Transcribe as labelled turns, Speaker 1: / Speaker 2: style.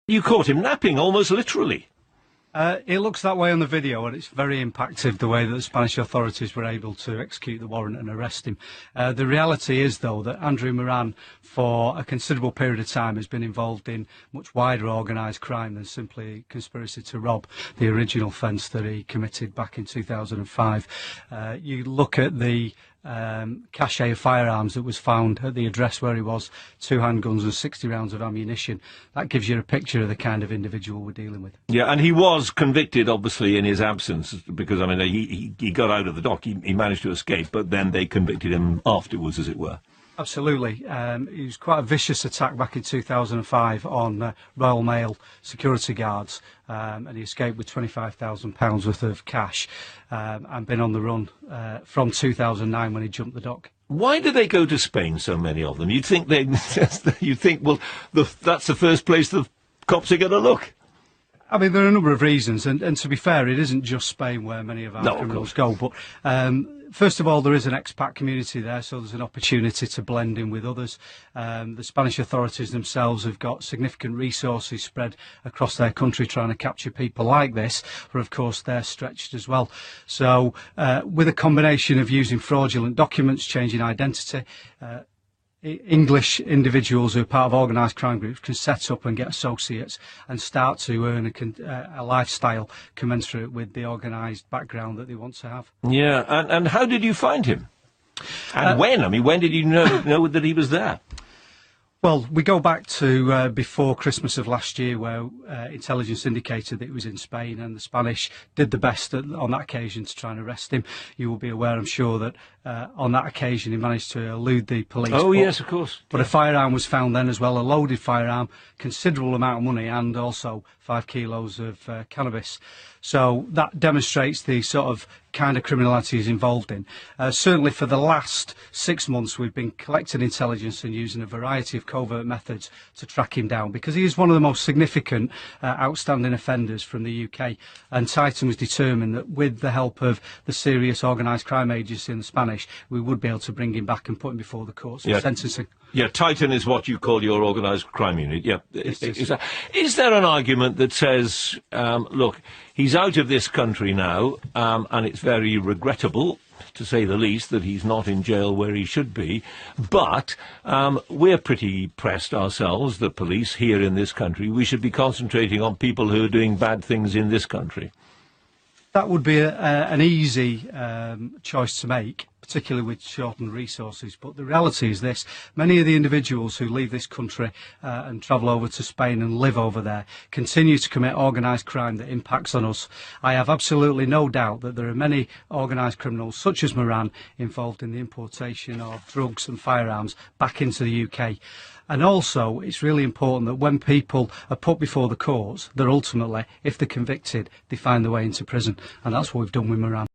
Speaker 1: You caught him napping, almost literally.
Speaker 2: It looks that way on the video, and it's very impactful the way that the Spanish authorities were able to execute the warrant and arrest him. The reality is, though, that Andrew Moran, for a considerable period of time, has been involved in much wider organised crime than simply conspiracy to rob, the original offence that he committed back in 2005. You look at the cache of firearms that was found at the address where he was, 2 handguns and 60 rounds of ammunition. That gives you a picture of the kind of individual we're dealing with.
Speaker 1: Yeah, and he was convicted, obviously, in his absence, because, I mean, he got out of the dock, he managed to escape, but then they convicted him afterwards, as it were.
Speaker 2: Absolutely. It was quite a vicious attack back in 2005 on Royal Mail security guards, and he escaped with £25,000 worth of cash and been on the run from 2009 when he jumped the dock.
Speaker 1: Why do they go to Spain, so many of them? You'd think well, that's the first place the cops are going to look.
Speaker 2: I mean, there are a number of reasons, and to be fair, it isn't just Spain where many of our criminals go, but first of all, there is an expat community there, so there's an opportunity to blend in with others. The Spanish authorities themselves have got significant resources spread across their country trying to capture people like this, but of course they're stretched as well. So with a combination of using fraudulent documents, changing identity, English individuals who are part of organised crime groups can set up and get associates and start to earn a lifestyle commensurate with the organised background that they want to have.
Speaker 1: Yeah, and how did you find him? And when? I mean, when did you know that he was there?
Speaker 2: Well, we go back to before Christmas of last year, where intelligence indicated that he was in Spain, and the Spanish did the best on that occasion to try and arrest him. You will be aware, I'm sure, that on that occasion he managed to elude the police.
Speaker 1: Oh, yes, of course.
Speaker 2: But a firearm was found then as well, a loaded firearm, considerable amount of money, and also 5 kilos of cannabis. So that demonstrates the sort of kind of criminality he's involved in. Certainly for the last 6 months we've been collecting intelligence and using a variety of covert methods to track him down, because he is one of the most significant outstanding offenders from the UK, and Titan was determined that with the help of the serious organised crime agency and the Spanish, we would be able to bring him back and put him before the courts for sentencing. Yeah,
Speaker 1: Titan is what you call your organised crime unit. Yeah. Is there an argument that says, look, he's out of this country now, and it's very regrettable, to say the least, that he's not in jail where he should be, but we're pretty pressed ourselves, the police here in this country. We should be concentrating on people who are doing bad things in this country.
Speaker 2: That would be an easy choice to make, particularly with shortened resources. But the reality is this: many of the individuals who leave this country and travel over to Spain and live over there continue to commit organised crime that impacts on us. I have absolutely no doubt that there are many organised criminals, such as Moran, involved in the importation of drugs and firearms back into the UK. And also, it's really important that when people are put before the courts, that ultimately, if they're convicted, they find their way into prison. And that's what we've done with Moran.